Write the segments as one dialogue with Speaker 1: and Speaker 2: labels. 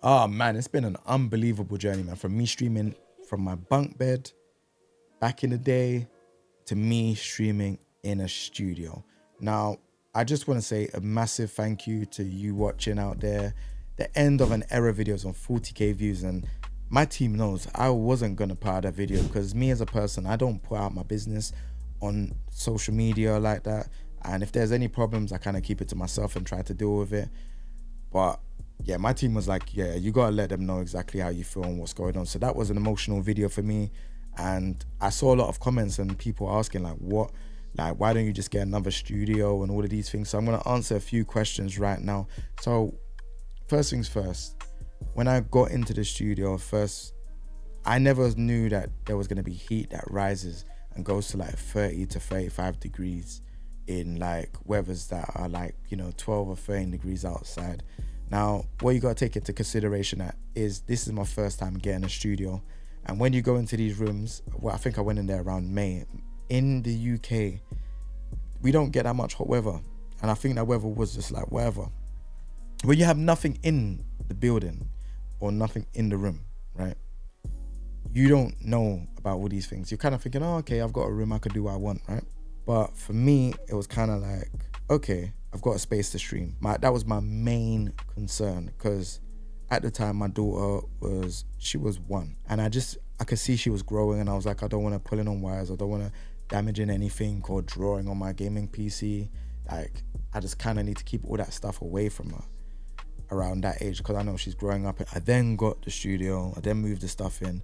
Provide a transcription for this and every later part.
Speaker 1: Oh man, it's been an unbelievable journey, man. From me streaming from my bunk bed back in the day to me streaming in a studio. Now, I just want to say a massive thank you to you watching out there. The end of an era videos on 40k views, and my team knows I wasn't gonna put out that video because me as a person, I don't put out my business on social media like that. And if there's any problems, I kind of keep it to myself and try to deal with it. But yeah, my team was like, yeah, you gotta let them know exactly how you feel and what's going on. So that was an emotional video for me. And I saw a lot of comments and people asking like, what, like, why don't you just get another studio and all of these things? So I'm gonna answer a few questions right now. So first things first, when I got into the studio first, I never knew that there was gonna be heat that rises and goes to like 30 to 35 degrees in like weathers that are like, 12 or 13 degrees outside. Now, what you got to take into consideration that is this is my first time getting a studio. And when you go into these rooms, well, I think I went in there around May. In the UK, we don't get that much hot weather. And I think that weather was just like whatever. When you have nothing in the building or nothing in the room, right? You don't know about all these things. You're kind of thinking, oh, okay, I've got a room, I could do what I want, right? But for me, it was kind of like, okay, I've got a space to stream. That was my main concern because at the time my daughter she was 1, and I could see she was growing, and I was like, I don't want to pull in on wires, I don't want to damaging anything or drawing on my gaming PC. Like, I just kind of need to keep all that stuff away from her around that age because I know she's growing up. I then got the studio, I then moved the stuff in.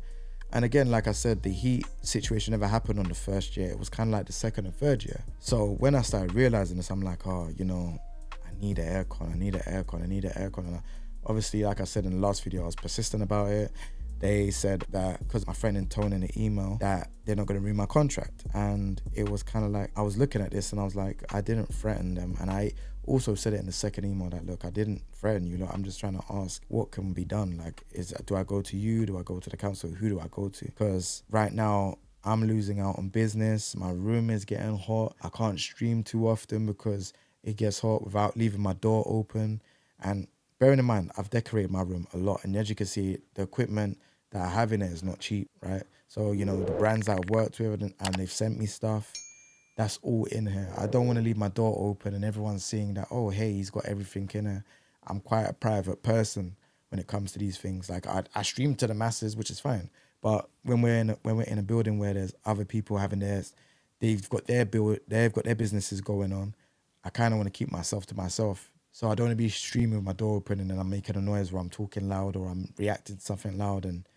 Speaker 1: And again, like I said, the heat situation never happened on the first year. It was kind of like the second and third year. So when I started realizing this, I'm like, oh, I need an aircon. I need an aircon. I need an aircon. And obviously, like I said in the last video, I was persistent about it. They said that because my friend intoned in the email that they're not going to renew my contract. And it was kind of like, I was looking at this and I was like, I didn't threaten them. And I also said it in the second email that, look, I didn't threaten you. Look, I'm just trying to ask what can be done. Like, do I go to you? Do I go to the council? Who do I go to? Because right now I'm losing out on business. My room is getting hot. I can't stream too often because it gets hot without leaving my door open. And bearing in mind, I've decorated my room a lot. And as you can see, the equipment that I have in it is not cheap, right? So, the brands that I've worked with and they've sent me stuff, that's all in here. I don't want to leave my door open and everyone's seeing that, oh, hey, he's got everything in here. I'm quite a private person when it comes to these things. Like, I stream to the masses, which is fine. But when we're in a building where there's other people having theirs, they've got their businesses going on. I kind of want to keep myself to myself. So I don't want to be streaming with my door open and then I'm making a noise where I'm talking loud or I'm reacting to something loud and,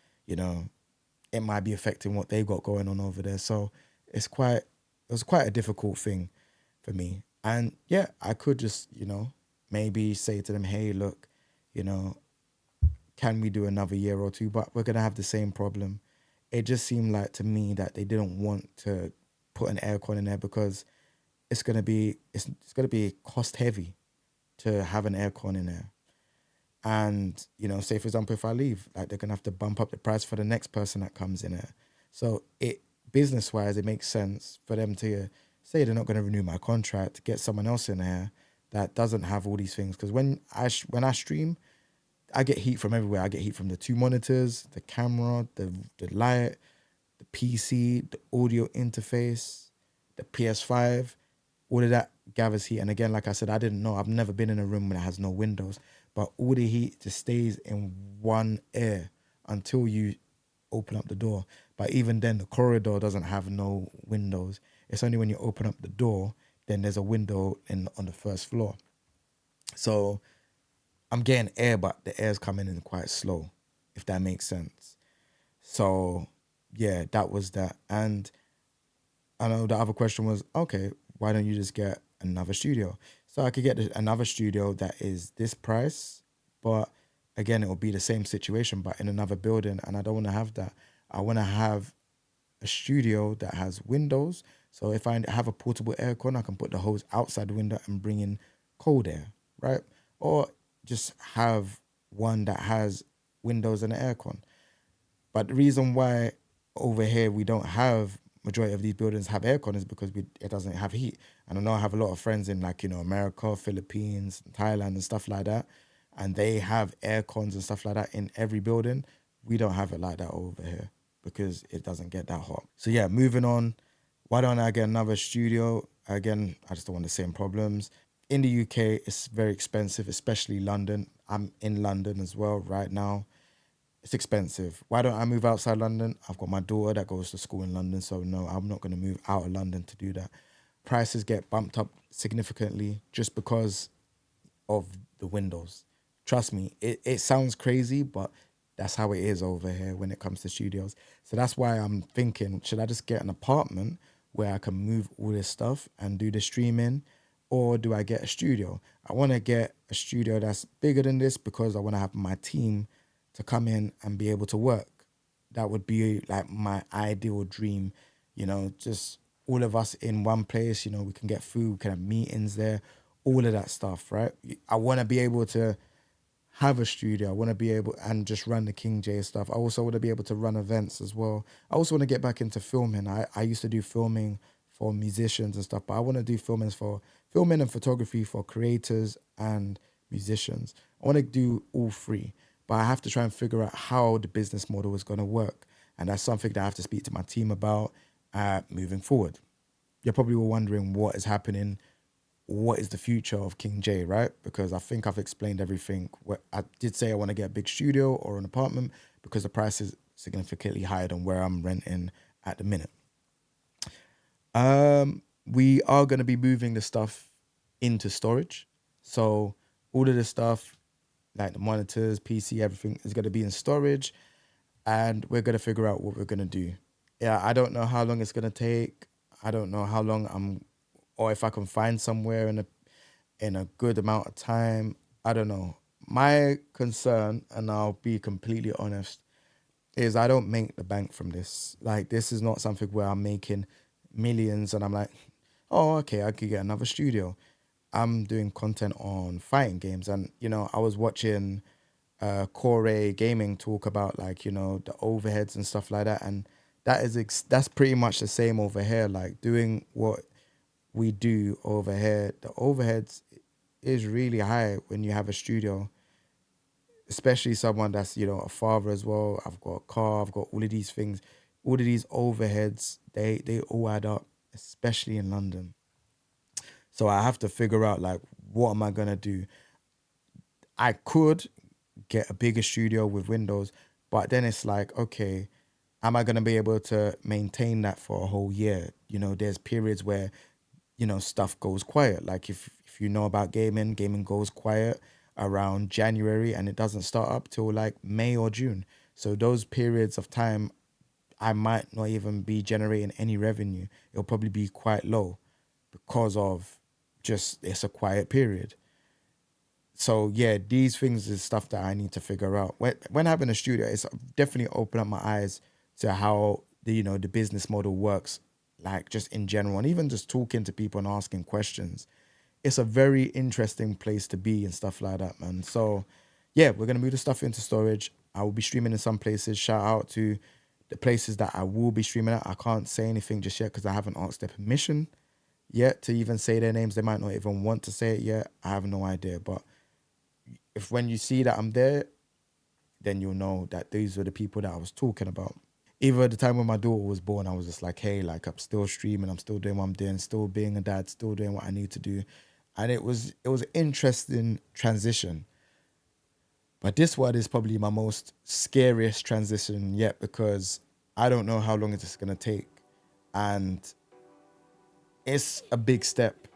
Speaker 1: it might be affecting what they've got going on over there. So it was quite a difficult thing for me. And yeah, I could just, maybe say to them, hey, look, you know, can we do another year or two? But we're going to have the same problem. It just seemed like to me that they didn't want to put an aircon in there because it's going to be cost heavy to have an aircon in there. And, say for example, if I leave, like they're gonna have to bump up the price for the next person that comes in here. So it business wise, it makes sense for them to say they're not gonna renew my contract, get someone else in here that doesn't have all these things. Because when I stream, I get heat from everywhere. I get heat from the 2 monitors, the camera, the light, the PC, the audio interface, the PS5, all of that gathers heat. And again, like I said, I didn't know. I've never been in a room that has no windows, but all the heat just stays in one air until you open up the door. But even then, the corridor doesn't have no windows. It's only when you open up the door, then there's a window on the first floor. So I'm getting air, but the air's coming in quite slow, if that makes sense. So yeah, that was that. And I know the other question was, okay, why don't you just get another studio? So I could get another studio that is this price, but again, it will be the same situation, but in another building. And I don't want to have that. I want to have a studio that has windows. So if I have a portable aircon, I can put the hose outside the window and bring in cold air, right? Or just have one that has windows and an aircon. But the reason why over here we don't have majority of these buildings have aircon is because it doesn't have heat. And I know I have a lot of friends in like, America, Philippines, Thailand and stuff like that. and they have air cons and stuff like that in every building. We don't have it like that over here because it doesn't get that hot. So yeah, moving on. Why don't I get another studio? Again, I just don't want the same problems. In the UK, it's very expensive, especially London. I'm in London as well right now. It's expensive. Why don't I move outside London? I've got my daughter that goes to school in London, so no, I'm not going to move out of London to do that. Prices get bumped up significantly just because of the windows. Trust me, it sounds crazy, but that's how it is over here when it comes to studios. So that's why I'm thinking, should I just get an apartment where I can move all this stuff and do the streaming, or do I get a studio? I want to get a studio that's bigger than this because I want to have my team to come in and be able to work. That would be like my ideal dream, just all of us in one place, we can get food, we can have meetings there, all of that stuff, right? I want to be able to have a studio. I want to be able and just run the King Jae stuff. I also want to be able to run events as well. I also want to get back into filming. I used to do filming for musicians and stuff, but I want to do filming and photography for creators and musicians. I want to do all three, but I have to try and figure out how the business model is going to work. And that's something that I have to speak to my team about moving forward. You're probably all wondering what is happening, what is the future of King Jae, right? Because I think I've explained everything. I did say I want to get a big studio or an apartment because the price is significantly higher than where I'm renting at the minute. We are going to be moving the stuff into storage. So all of the stuff, like the monitors, PC, everything is going to be in storage, and we're going to figure out what we're going to do. Yeah, I don't know how long it's going to take. I don't know how long or if I can find somewhere in a good amount of time. I don't know. My concern, and I'll be completely honest, is I don't make the bank from this. Like, this is not something where I'm making millions and I'm like, oh, okay, I could get another studio. I'm doing content on fighting games, and I was watching Core Gaming talk about, like, the overheads and stuff like that, and that's pretty much the same over here. Like, doing what we do over here, the overheads is really high when you have a studio, especially someone that's a father as well. I've got a car, I've got all of these things, all of these overheads, they all add up, especially in London. So I have to figure out, like, what am I gonna do? I could get a bigger studio with windows, but then it's like, okay, am I gonna be able to maintain that for a whole year? There's periods where stuff goes quiet. Like, if you know about gaming goes quiet around January and it doesn't start up till like May or June. So those periods of time, I might not even be generating any revenue. It'll probably be quite low because of just it's a quiet period. So yeah, these things is stuff that I need to figure out. When having a studio, it's definitely opened up my eyes to how the business model works, like, just in general, and even just talking to people and asking questions. It's a very interesting place to be and stuff like that, man. So yeah, we're gonna move the stuff into storage. I will be streaming in some places. Shout out to the places that I will be streaming at. I can't say anything just yet because I haven't asked their permission yet to even say their names. They might not even want to say it yet. I have no idea. But if when you see that I'm there, then you'll know that these were the people that I was talking about. Even at the time when my daughter was born, I was just like, hey, like, I'm still streaming, I'm still doing what I'm doing, still being a dad, still doing what I need to do. And it was an interesting transition. But this one is probably my most scariest transition yet because I don't know how long it's going to take. And it's a big step,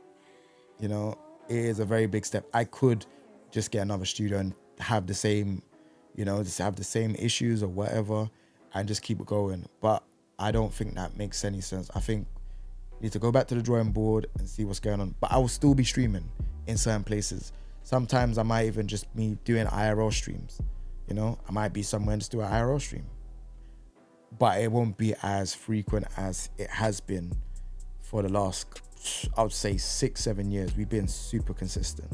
Speaker 1: it is a very big step. I could just get another studio and have the same, just have the same issues or whatever and just keep it going. But I don't think that makes any sense. I think I need to go back to the drawing board and see what's going on. But I will still be streaming in certain places. Sometimes I might even just be doing IRL streams. I might be somewhere and just do an IRL stream. But it won't be as frequent as it has been for the last, I would say, 6-7 years. We've been super consistent.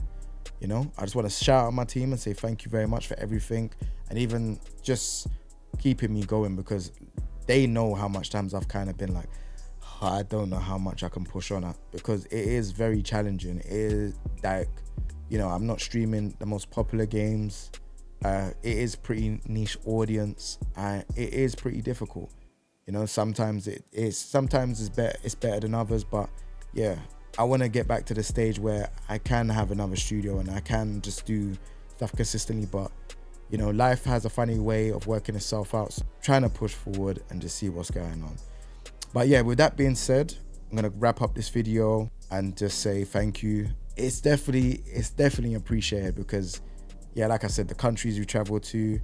Speaker 1: I just want to shout out my team and say thank you very much for everything, and even just keeping me going, because they know how much times I've kind of been like, I don't know how much I can push on at, because it is very challenging. It is like You know, I'm not streaming the most popular games. It is pretty niche audience, and it is pretty difficult. You know, sometimes it's better than others, but yeah, I want to get back to the stage where I can have another studio and I can just do stuff consistently. But you know, life has a funny way of working itself out. So I'm trying to push forward and just see what's going on. But yeah, with that being said, I'm gonna wrap up this video and just say thank you. It's definitely appreciated, because yeah, like I said, the countries you travel to,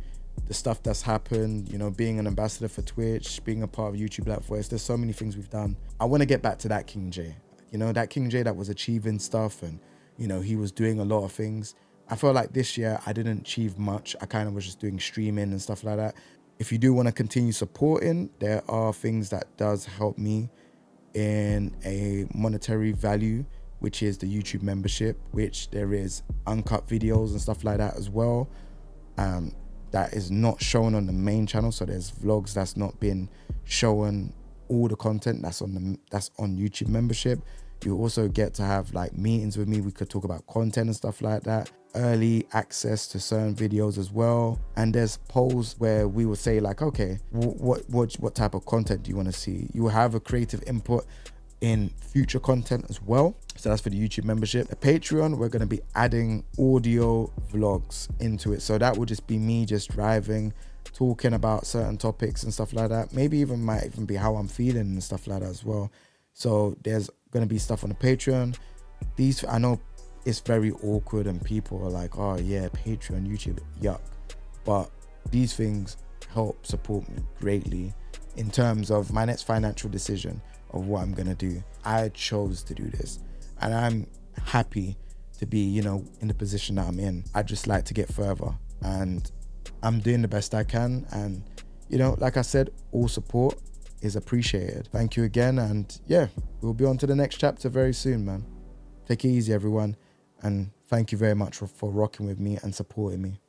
Speaker 1: the stuff that's happened, you know, being an ambassador for Twitch, being a part of YouTube Black Voice, there's so many things we've done. I want to get back to that King Jae, you know, that King Jae that was achieving stuff, and you know, he was doing a lot of things. I felt like this year I didn't achieve much. I kind of was just doing streaming and stuff like that. If you do want to continue supporting, there are things that does help me in a monetary value, which is the YouTube membership, which there is uncut videos and stuff like that as well. That is not shown on the main channel. So there's vlogs that's not been shown, all the content that's on YouTube membership. You also get to have like meetings with me. We could talk about content and stuff like that. Early access to certain videos as well. And there's polls where we will say like, okay, what type of content do you want to see? You will have a creative input in future content as well. So that's for the YouTube membership. The Patreon, we're going to be adding audio vlogs into it. So that will just be me just driving, talking about certain topics and stuff like that. Maybe might even be how I'm feeling and stuff like that as well. So there's going to be stuff on the Patreon. These, I know it's very awkward and people are like, oh yeah, Patreon, YouTube, yuck. But these things help support me greatly in terms of my next financial decision of what I'm going to do. I chose to do this and I'm happy to be, you know, in the position that I'm in. I just like to get further and I'm doing the best I can. And, you know, like I said, all support is appreciated. Thank you again. And yeah, we'll be on to the next chapter very soon, man. Take it easy, everyone. And thank you very much for rocking with me and supporting me.